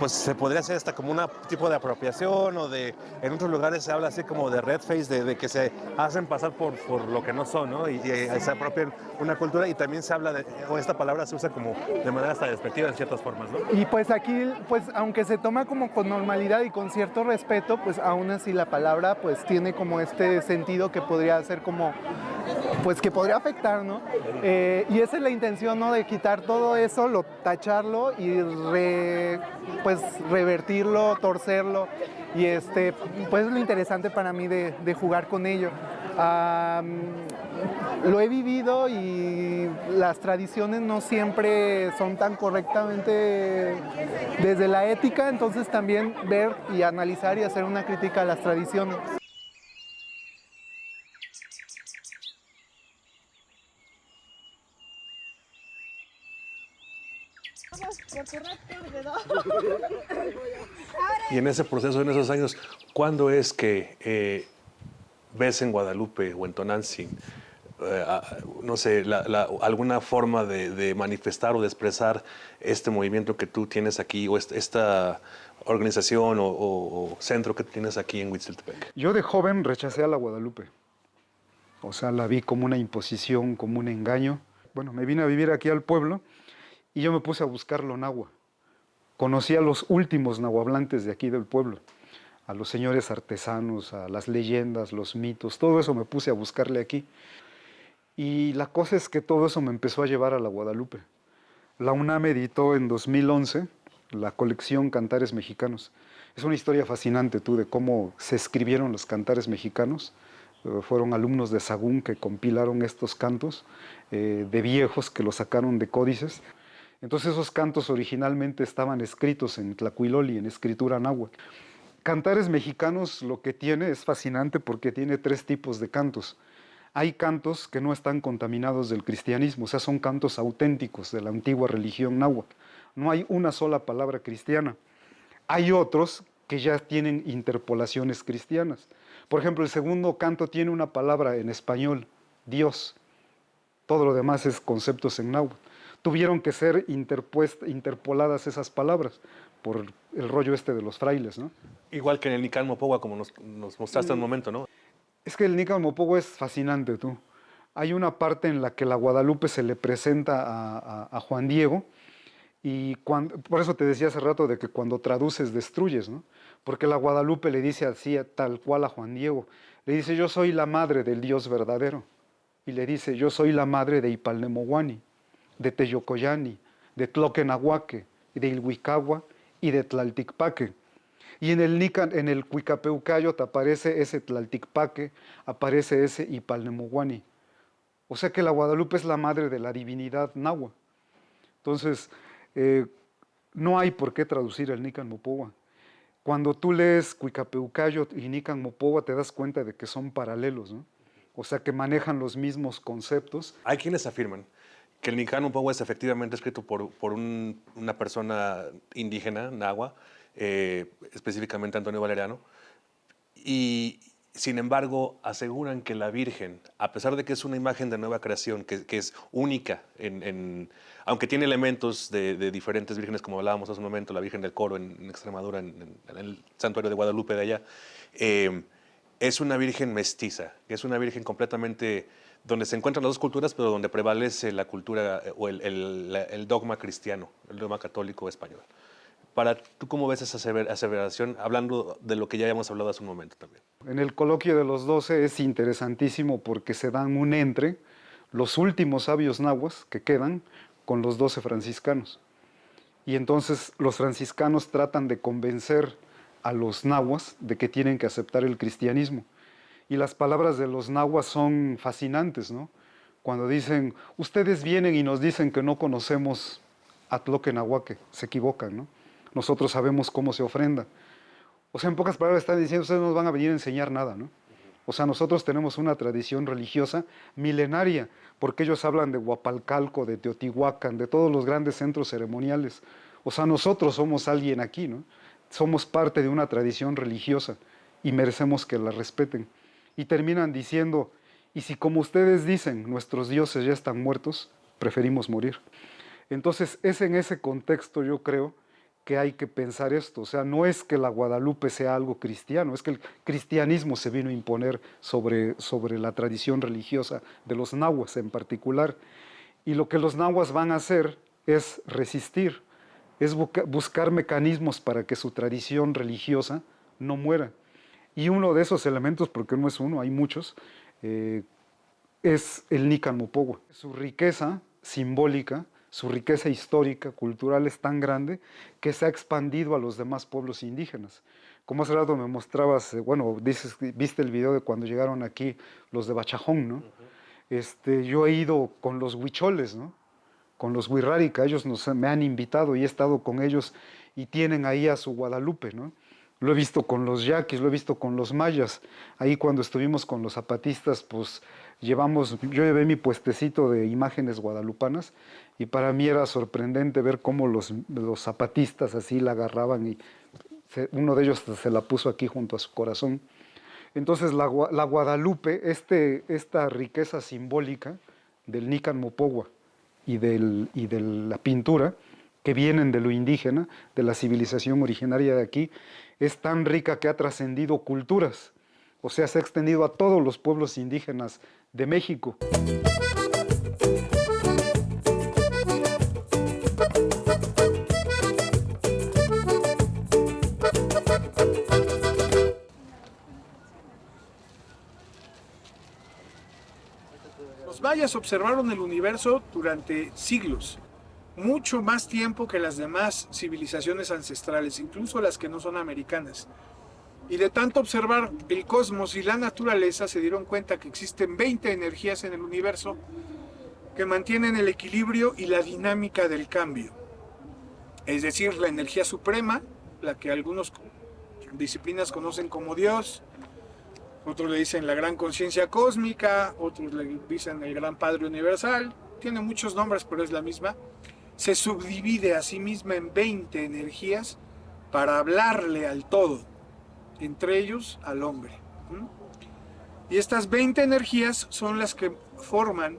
pues se podría hacer hasta como un tipo de apropiación o en otros lugares se habla así como de red face, de que se hacen pasar por lo que no son, ¿no? Y se apropian una cultura y también se habla o esta palabra se usa como de manera hasta despectiva en ciertas formas, ¿no? Y pues aquí, pues aunque se toma como con normalidad y con cierto respeto, pues aún así la palabra pues tiene como este sentido que podría ser como, pues que podría afectar, ¿no? Y esa es la intención, ¿no? De quitar todo eso, tacharlo y pues revertirlo, torcerlo y pues es lo interesante para mí de jugar con ello. Lo he vivido y las tradiciones no siempre son tan correctamente desde la ética, entonces también ver y analizar y hacer una crítica a las tradiciones. Y en ese proceso, en esos años, ¿cuándo es que ves en Guadalupe o en Tonantzin, no sé, alguna forma de manifestar o de expresar este movimiento que tú tienes aquí o esta organización o centro que tienes aquí en Huitzilopochtli? Yo de joven rechacé a la Guadalupe. O sea, la vi como una imposición, como un engaño. Bueno, me vine a vivir aquí al pueblo y yo me puse a buscar lo náhuatl. Conocí a los últimos nahuablantes de aquí del pueblo, a los señores artesanos, a las leyendas, los mitos, todo eso me puse a buscarle aquí. Y la cosa es que todo eso me empezó a llevar a la Guadalupe. La UNAM editó en 2011 la colección Cantares Mexicanos. Es una historia fascinante, tú, de cómo se escribieron los cantares mexicanos. Fueron alumnos de Sagún que compilaron estos cantos de viejos que los sacaron de códices. Entonces esos cantos originalmente estaban escritos en tlacuiloli, en escritura náhuatl. Cantares Mexicanos lo que tiene es fascinante porque tiene 3 tipos de cantos. Hay cantos que no están contaminados del cristianismo, o sea, son cantos auténticos de la antigua religión náhuatl. No hay una sola palabra cristiana. Hay otros que ya tienen interpolaciones cristianas. Por ejemplo, el segundo canto tiene una palabra en español, Dios. Todo lo demás es conceptos en náhuatl. Tuvieron que ser interpoladas esas palabras por el rollo este de los frailes, ¿no? Igual que en el Nican Mopogua, como nos mostraste un momento, ¿no? Es que el Nican Mopogua es fascinante, tú. Hay una parte en la que la Guadalupe se le presenta a Juan Diego, y por eso te decía hace rato de que cuando traduces destruyes, ¿no? Porque la Guadalupe le dice así tal cual a Juan Diego, le dice yo soy la madre del Dios verdadero, y le dice yo soy la madre de Ipalnemohuani, de Teyocoyani, de Tloquenahuaque, de Ilhuicagua y de Tlalticpaque. Y en el Cuicapeucayot aparece ese Tlalticpaque, aparece ese Ipalnemohuani. O sea que la Guadalupe es la madre de la divinidad náhuatl. Entonces, no hay por qué traducir el Nican Mopogua. Cuando tú lees Cuicapeucayot y Nican Mopogua te das cuenta de que son paralelos, ¿no? O sea que manejan los mismos conceptos. Hay quienes afirman que el Nican Mopogua es efectivamente escrito por una persona indígena, nahua, específicamente Antonio Valeriano, y sin embargo aseguran que la Virgen, a pesar de que es una imagen de nueva creación, que es única, aunque tiene elementos de diferentes vírgenes, como hablábamos hace un momento, la Virgen del Coro en Extremadura, en el santuario de Guadalupe de allá, es una Virgen mestiza, es una Virgen completamente donde se encuentran las dos culturas, pero donde prevalece la cultura o el dogma cristiano, el dogma católico español. ¿Tú cómo ves esa aseveración, hablando de lo que ya habíamos hablado hace un momento también? En el coloquio de los 12 es interesantísimo porque se dan un entre los últimos sabios nahuas que quedan con los 12 franciscanos. Y entonces los franciscanos tratan de convencer a los nahuas de que tienen que aceptar el cristianismo. Y las palabras de los nahuas son fascinantes, ¿no? Cuando dicen, ustedes vienen y nos dicen que no conocemos a Tloquenahuaque, se equivocan, ¿no? Nosotros sabemos cómo se ofrenda. O sea, en pocas palabras están diciendo, ustedes no nos van a venir a enseñar nada, ¿no? O sea, nosotros tenemos una tradición religiosa milenaria, porque ellos hablan de Huapalcalco, de Teotihuacán, de todos los grandes centros ceremoniales. O sea, nosotros somos alguien aquí, ¿no? Somos parte de una tradición religiosa y merecemos que la respeten. Y terminan diciendo, y si como ustedes dicen, nuestros dioses ya están muertos, preferimos morir. Entonces, es en ese contexto, yo creo, que hay que pensar esto. O sea, no es que la Guadalupe sea algo cristiano, es que el cristianismo se vino a imponer sobre la tradición religiosa de los nahuas en particular. Y lo que los nahuas van a hacer es resistir, es buscar mecanismos para que su tradición religiosa no muera. Y uno de esos elementos, porque no es uno, hay muchos, es el Nican Mopogua. Su riqueza simbólica, su riqueza histórica, cultural es tan grande que se ha expandido a los demás pueblos indígenas. Como hace rato me mostrabas, bueno, viste el video de cuando llegaron aquí los de Bachajón, ¿no? Yo he ido con los huicholes, ¿no? Con los huirrárica, ellos me han invitado y he estado con ellos y tienen ahí a su Guadalupe, ¿no? lo he visto con los yaquis, lo he visto con los mayas. Ahí cuando estuvimos con los zapatistas, pues yo llevé mi puestecito de imágenes guadalupanas y para mí era sorprendente ver cómo los zapatistas así la agarraban y uno de ellos se la puso aquí junto a su corazón. Entonces la Guadalupe, esta riqueza simbólica del Nican Mopogua y de la pintura, que vienen de lo indígena, de la civilización originaria de aquí, es tan rica que ha trascendido culturas, o sea, se ha extendido a todos los pueblos indígenas de México. Los mayas observaron el universo durante siglos, mucho más tiempo que las demás civilizaciones ancestrales, incluso las que no son americanas. Y de tanto observar el cosmos y la naturaleza, se dieron cuenta que existen 20 energías en el universo que mantienen el equilibrio y la dinámica del cambio. Es decir, la energía suprema, la que algunas disciplinas conocen como Dios, otros le dicen la gran conciencia cósmica, otros le dicen el gran Padre Universal, tiene muchos nombres pero es la misma. Se subdivide a sí misma en 20 energías para hablarle al todo, entre ellos al hombre. Y estas 20 energías son las que forman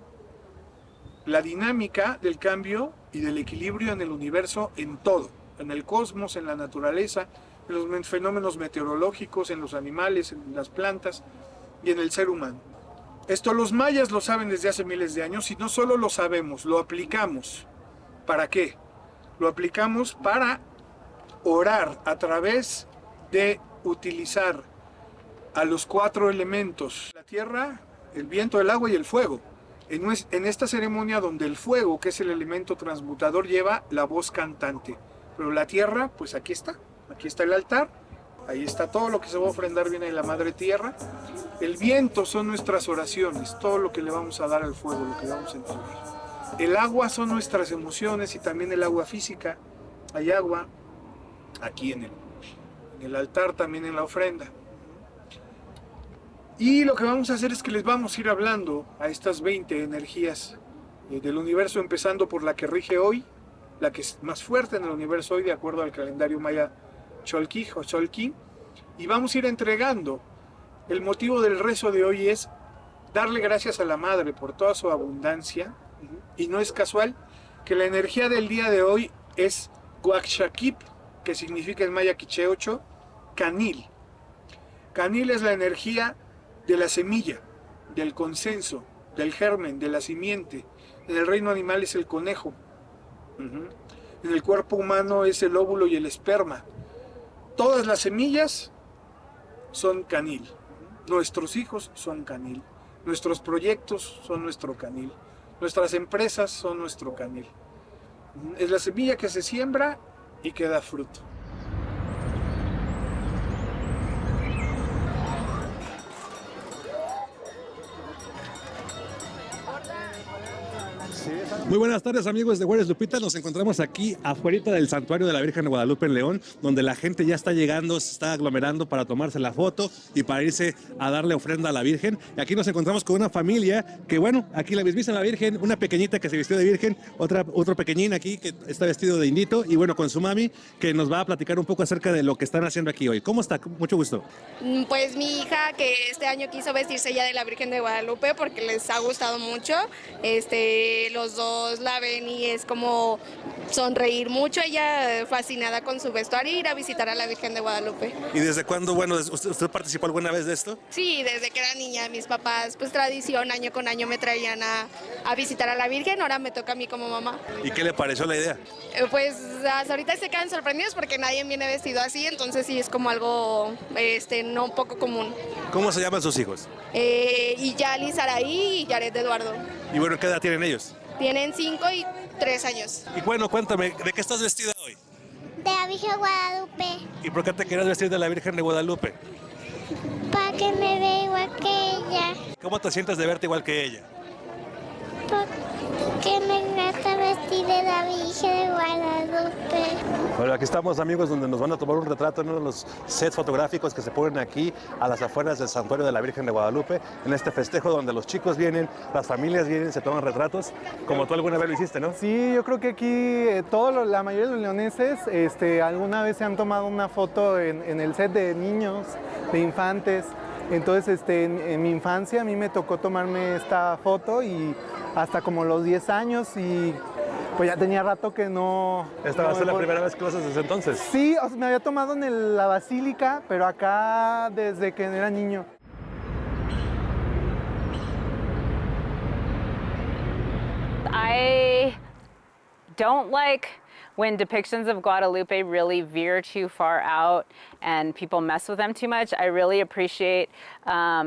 la dinámica del cambio y del equilibrio en el universo, en todo, en el cosmos, en la naturaleza, en los fenómenos meteorológicos, en los animales, en las plantas y en el ser humano. Esto los mayas lo saben desde hace miles de años y no solo lo sabemos, lo aplicamos. ¿Para qué? Lo aplicamos para orar a través de utilizar a los 4 elementos, la tierra, el viento, el agua y el fuego. En esta ceremonia donde el fuego, que es el elemento transmutador, lleva la voz cantante. Pero la tierra, pues aquí está el altar, ahí está todo lo que se va a ofrendar, viene de la madre tierra. El viento son nuestras oraciones, todo lo que le vamos a dar al fuego, lo que le vamos a entregar. El agua son nuestras emociones y también el agua física. Hay agua aquí en el altar, también en la ofrenda. Y lo que vamos a hacer es que les vamos a ir hablando a estas 20 energías del universo, empezando por la que rige hoy, la que es más fuerte en el universo hoy, de acuerdo al calendario maya Cholquí o Cholquín. Y vamos a ir entregando. El motivo del rezo de hoy es darle gracias a la Madre por toda su abundancia. Y no es casual que la energía del día de hoy es Guaxaquip, que significa en maya quicheocho, canil. Canil es la energía de la semilla, del consenso, del germen, de la simiente. En el reino animal es el conejo. En el cuerpo humano es el óvulo y el esperma. Todas las semillas son canil. Nuestros hijos son canil. Nuestros proyectos son nuestro canil. Nuestras empresas son nuestro canil. Es la semilla que se siembra y que da fruto. Muy buenas tardes, amigos de Juárez Lupita. Nos encontramos aquí afuera del Santuario de la Virgen de Guadalupe en León, donde la gente ya está llegando, se está aglomerando para tomarse la foto y para irse a darle ofrenda a la Virgen. Y aquí nos encontramos con una familia que, bueno, aquí la mismísima la Virgen, una pequeñita que se vistió de Virgen, otro pequeñín aquí que está vestido de indito y, bueno, con su mami, que nos va a platicar un poco acerca de lo que están haciendo aquí hoy. ¿Cómo está? Mucho gusto. Pues mi hija, que este año quiso vestirse ya de la Virgen de Guadalupe porque les ha gustado mucho. Los dos la ven y es como sonreír mucho. Ella fascinada con su vestuario, ir a visitar a la Virgen de Guadalupe. ¿Y desde cuándo, bueno, usted participó alguna vez de esto? Sí, desde que era niña, mis papás, pues tradición, año con año me traían a visitar a la Virgen, ahora me toca a mí como mamá. ¿Y qué le pareció la idea? Pues hasta ahorita se quedan sorprendidos porque nadie viene vestido así, entonces sí es como algo no un poco común. ¿Cómo se llaman sus hijos? Y Yali, Saraí y Yaret Eduardo. Y bueno, ¿qué edad tienen ellos? Tienen 5 y 3 años. Y bueno, cuéntame, ¿de qué estás vestida hoy? De la Virgen de Guadalupe. ¿Y por qué te quieres vestir de la Virgen de Guadalupe? Para que me vea igual que ella. ¿Cómo te sientes de verte igual que ella? que me encanta vestir de la Virgen de Guadalupe. Bueno, aquí estamos, amigos, donde nos van a tomar un retrato en uno de los sets fotográficos que se ponen aquí a las afueras del Santuario de la Virgen de Guadalupe, en este festejo donde los chicos vienen, las familias vienen, se toman retratos, como tú alguna vez lo hiciste, ¿no? Sí, yo creo que aquí la mayoría de los leoneses alguna vez se han tomado una foto en el set de niños, de infantes. Entonces, en mi infancia a mí me tocó tomarme esta foto y hasta como los 10 años y pues ya tenía rato que no... ¿Esta va a ser la primera vez que lo haces desde entonces? Sí, o sea, me había tomado en la basílica, pero acá desde que era niño. I don't like when depictions of Guadalupe really veer too far out and people mess with them too much. I really appreciate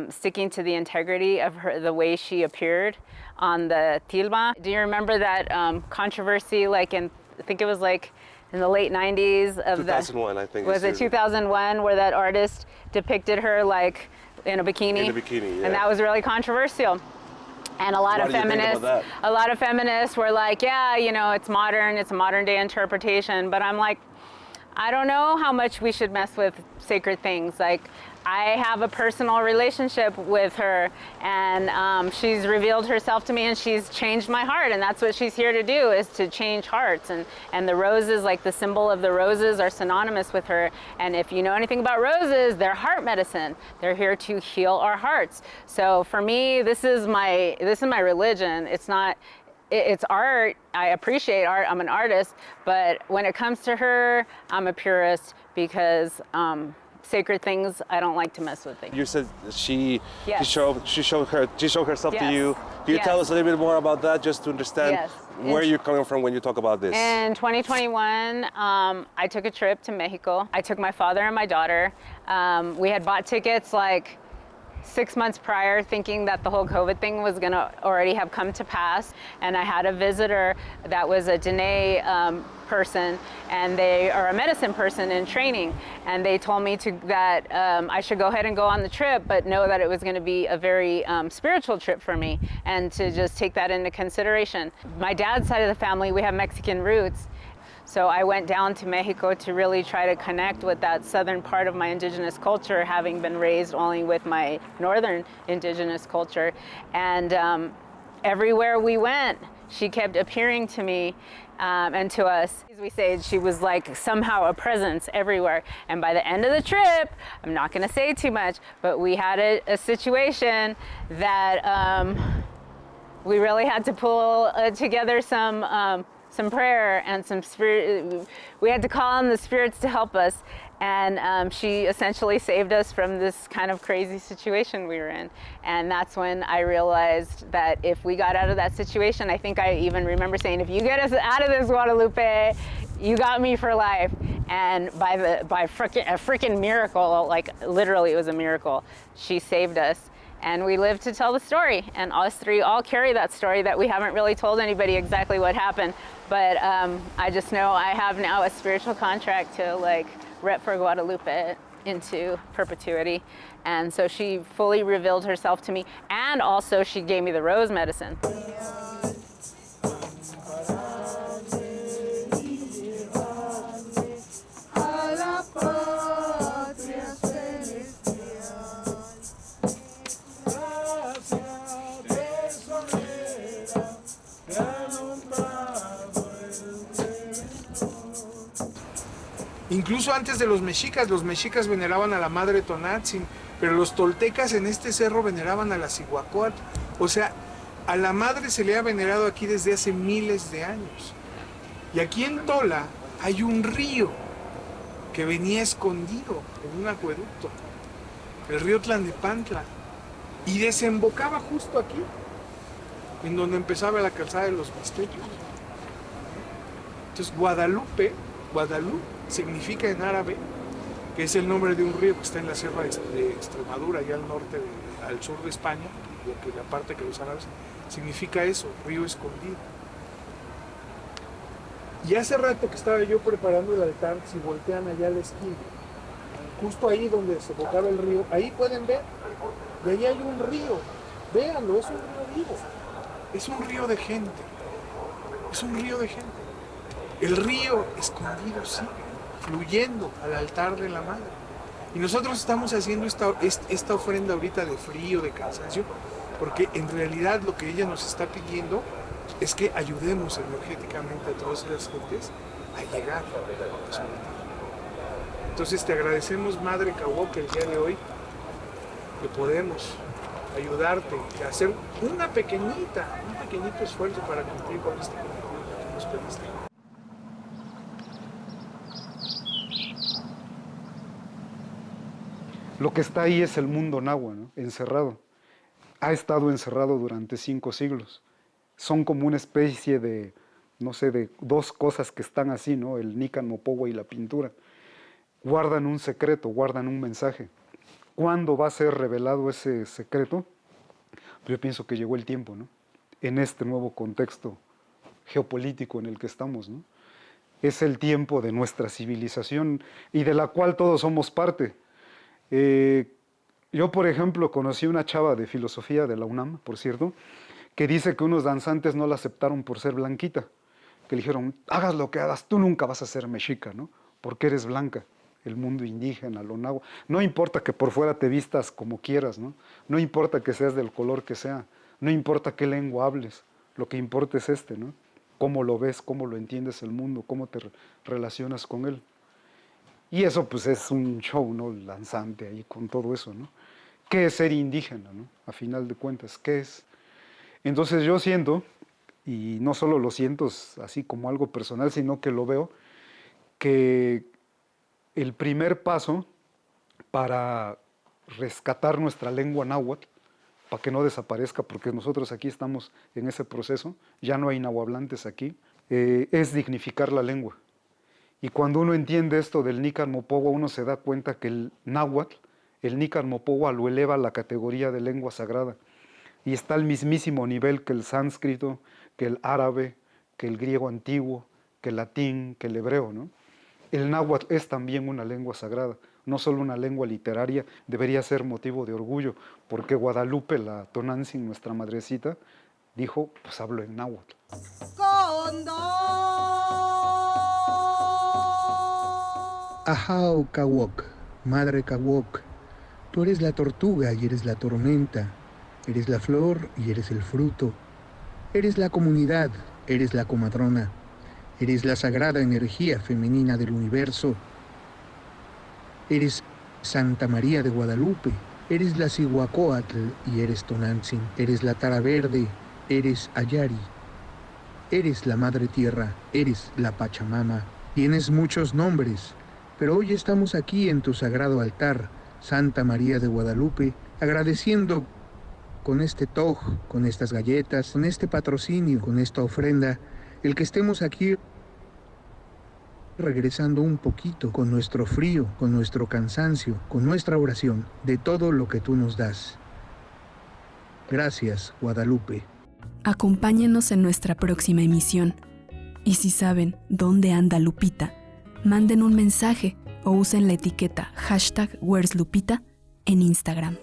sticking to the integrity of the way she appeared on the tilma. Do you remember that controversy, like I think it was like in the late 90s of 2001, I think. Was it 2001 where that artist depicted her like in a bikini? In a bikini, yeah. And that was really controversial. And a lot of feminists were like, yeah, you know, it's a modern day interpretation. But I'm like, I don't know how much we should mess with sacred things. Like, I have a personal relationship with her, and she's revealed herself to me, and she's changed my heart, and that's what she's here to do, is to change hearts. And the roses, like the symbol of the roses, are synonymous with her. And if you know anything about roses, they're heart medicine. They're here to heal our hearts. So for me, this is my religion. It's art. I appreciate art. I'm an artist, but when it comes to her, I'm a purist because sacred things, I don't like to mess with things. You said she showed herself Yes. to you. Can you tell us a little bit more about that, just to understand where you're coming from when you talk about this? In 2021, I took a trip to Mexico. I took my father and my daughter. We had bought tickets like 6 months prior, thinking that the whole COVID thing was gonna already have come to pass. And I had a visitor that was a Dene person, and they are a medicine person in training. And they told me that I should go ahead and go on the trip, but know that it was gonna be a very spiritual trip for me, and to just take that into consideration. My dad's side of the family, we have Mexican roots. So I went down to Mexico to really try to connect with that southern part of my indigenous culture, having been raised only with my northern indigenous culture. And everywhere we went, she kept appearing to me and to us. As we say, she was like somehow a presence everywhere. And by the end of the trip, I'm not gonna say too much, but we had a situation that we really had to pull together some prayer and some spirit. We had to call on the spirits to help us, and she essentially saved us from this kind of crazy situation we were in. And that's when I realized that if we got out of that situation, I think I even remember saying, if you get us out of this, Guadalupe, you got me for life. And by a freaking miracle, like literally it was a miracle, she saved us. And we live to tell the story, and us three all carry that story that we haven't really told anybody exactly what happened. But I just know I have now a spiritual contract to like rep for Guadalupe into perpetuity. And so she fully revealed herself to me, and also she gave me the rose medicine. Incluso antes de los mexicas veneraban a la madre Tonatzin, pero los toltecas en este cerro veneraban a la Cihuacóatl. O sea, a la madre se le ha venerado aquí desde hace miles de años. Y aquí en Tola hay un río que venía escondido en un acueducto, el río Tlanepantla, y desembocaba justo aquí, en donde empezaba la calzada de los Mixtecos. Entonces Guadalupe significa en árabe, que es el nombre de un río que está en la sierra de Extremadura, allá al norte, al sur de España, lo que la parte que los árabes, significa eso, río escondido. Y hace rato que estaba yo preparando el altar, si voltean allá a la esquina, justo ahí donde desembocaba el río, ahí pueden ver, de ahí hay un río, véanlo, es un río vivo, es un río de gente. es un río de gente. El río escondido sigue, fluyendo al altar de la madre. Y nosotros estamos haciendo esta ofrenda ahorita de frío, de cansancio, porque en realidad lo que ella nos está pidiendo es que ayudemos energéticamente a todas esas gentes a llegar a su altar. Entonces te agradecemos, Madre Cahuoc, el día de hoy, que podemos ayudarte a hacer un pequeñito esfuerzo para cumplir con este compromiso que nos pediste. Lo que está ahí es el mundo náhuatl, ¿no? Encerrado. Ha estado encerrado durante 5 siglos. Son como una especie de, no sé, de dos cosas que están así, ¿no? El Nican Mopohua y la pintura. Guardan un secreto, guardan un mensaje. ¿Cuándo va a ser revelado ese secreto? Pues yo pienso que llegó el tiempo, ¿no? En este nuevo contexto geopolítico en el que estamos, ¿no? Es el tiempo de nuestra civilización y de la cual todos somos parte. Yo, por ejemplo, conocí una chava de filosofía de la UNAM, por cierto, que dice que unos danzantes no la aceptaron por ser blanquita, que le dijeron, hagas lo que hagas, tú nunca vas a ser mexica, ¿no? Porque eres blanca. El mundo indígena, lo náhuatl. No importa que por fuera te vistas como quieras, ¿no? No importa que seas del color que sea, no importa qué lengua hables, lo que importa es ¿no? Cómo lo ves, cómo lo entiendes el mundo, cómo te relacionas con él. Y eso pues es un show, ¿no? Lanzante ahí con todo eso, ¿no? ¿Qué es ser indígena, ¿no? A final de cuentas, ¿qué es? Entonces yo siento, y no solo lo siento así como algo personal, sino que lo veo, que el primer paso para rescatar nuestra lengua náhuatl, para que no desaparezca, porque nosotros aquí estamos en ese proceso, ya no hay nahuablantes aquí, es dignificar la lengua. Y cuando uno entiende esto del Nican Mopohua, uno se da cuenta que el náhuatl, el Nican Mopohua lo eleva a la categoría de lengua sagrada. Y está al mismísimo nivel que el sánscrito, que el árabe, que el griego antiguo, que el latín, que el hebreo, ¿no? El náhuatl es también una lengua sagrada, no solo una lengua literaria, debería ser motivo de orgullo, porque Guadalupe, la Tonantzin, nuestra madrecita, dijo, pues hablo en náhuatl. Ajao Cahuoc, Madre Cahuoc, tú eres la tortuga y eres la tormenta, eres la flor y eres el fruto, eres la comunidad, eres la comadrona, eres la sagrada energía femenina del universo, eres Santa María de Guadalupe, eres la Cihuacóatl y eres Tonantzin, eres la Tara Verde, eres Ayari, eres la Madre Tierra, eres la Pachamama, tienes muchos nombres, pero hoy estamos aquí en tu sagrado altar, Santa María de Guadalupe, agradeciendo con este toj, con estas galletas, con este patrocinio, con esta ofrenda, el que estemos aquí regresando un poquito con nuestro frío, con nuestro cansancio, con nuestra oración, de todo lo que tú nos das. Gracias, Guadalupe. Acompáñenos en nuestra próxima emisión. Y si saben dónde anda Lupita, manden un mensaje o usen la etiqueta #Where'sLupita en Instagram.